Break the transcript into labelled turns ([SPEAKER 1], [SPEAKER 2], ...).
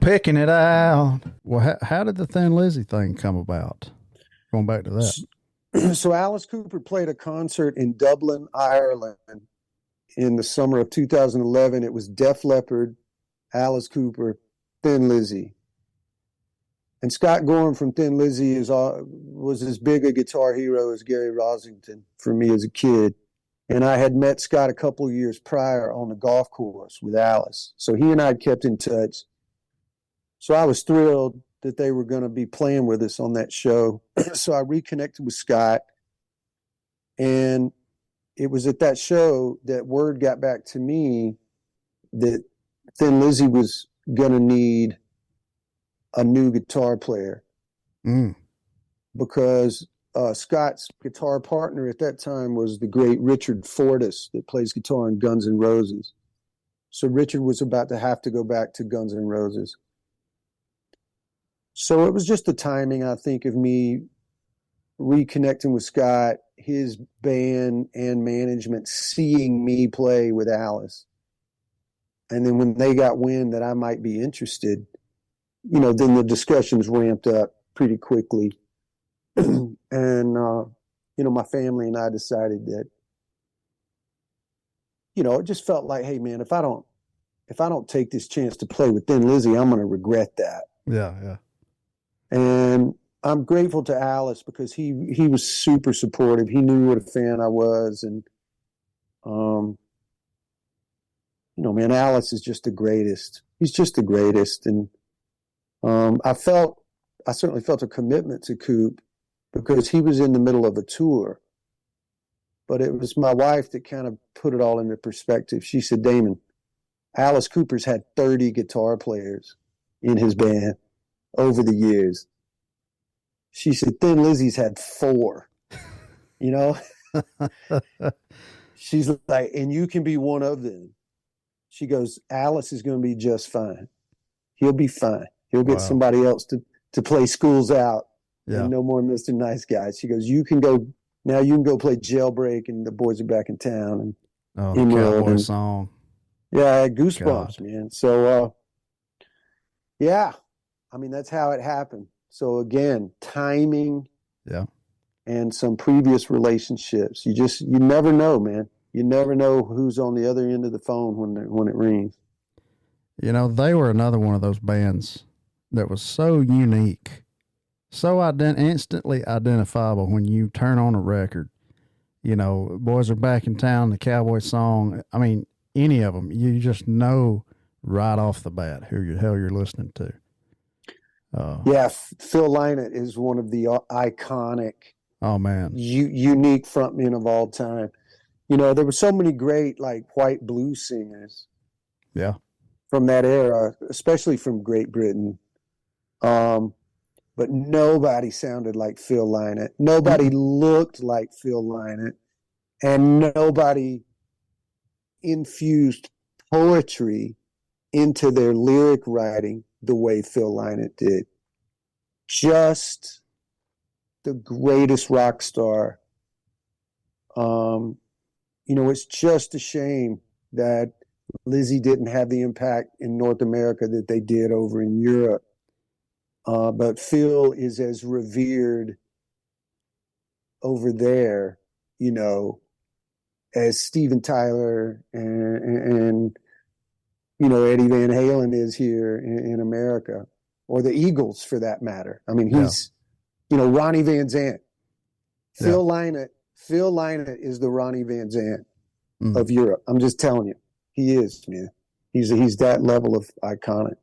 [SPEAKER 1] Picking it out. Well, how did the Thin Lizzy thing come about? Going back to that.
[SPEAKER 2] So Alice Cooper played a concert in Dublin, Ireland in the summer of 2011. It was Def Leppard, Alice Cooper, Thin Lizzy. And Scott Gorham from Thin Lizzy was as big a guitar hero as Gary Rosington for me as a kid. And I had met Scott a couple of years prior on the golf course with Alice. So he and I had kept in touch. So I was thrilled that they were going to be playing with us on that show. So I reconnected with Scott. And it was at that show that word got back to me that Thin Lizzy was going to need a new guitar player. Because Scott's guitar partner at that time was the great Richard Fortus that plays guitar in Guns N' Roses. So Richard was about to have to go back to Guns N' Roses. So it was just the timing, I think, of me reconnecting with Scott, his band and management seeing me play with Alice. And then when they got wind that I might be interested, then the discussions ramped up pretty quickly. And, my family and I decided that, it just felt like, hey, man, if I don't take this chance to play with Thin Lizzy, I'm going to regret that.
[SPEAKER 1] Yeah.
[SPEAKER 2] And I'm grateful to Alice because he was super supportive. He knew what a fan I was. And, man, Alice is just the greatest. He's just the greatest. And I certainly felt a commitment to Coop because he was in the middle of a tour. But it was my wife that kind of put it all into perspective. She said, Damon, Alice Cooper's had 30 guitar players in his band over the years. She said, Thin Lizzy's had 4, She's like, and you can be one of them. She goes, Alice is going to be just fine. He'll be fine. He'll get somebody else to play Schools Out. Yeah. And no more Mr. Nice Guy. She goes, you can go play Jailbreak and the boys are back in town. And
[SPEAKER 1] the Cowboy song.
[SPEAKER 2] Yeah, I had goosebumps, man. So, that's how it happened. So again, timing, and some previous relationships. You never know, man. You never know who's on the other end of the phone when it rings.
[SPEAKER 1] They were another one of those bands that was so unique, so instantly identifiable when you turn on a record. Boys Are Back in Town, the Cowboy song. I mean, any of them, you just know right off the bat who the hell you're listening to.
[SPEAKER 2] Phil Lynott is one of the iconic, unique frontmen of all time. There were so many great white blues singers, from that era, especially from Great Britain. But nobody sounded like Phil Lynott. Nobody looked like Phil Lynott, and nobody infused poetry into their lyric writing the way Phil Lynott did. Just the greatest rock star. It's just a shame that Lizzy didn't have the impact in North America that they did over in Europe. But Phil is as revered over there, as Steven Tyler and Eddie Van Halen is here in America, or the Eagles for that matter. I mean, he's, Ronnie Van Zant. Phil Lynott is the Ronnie Van Zant of Europe. I'm just telling you, he is, man. He's that level of iconic.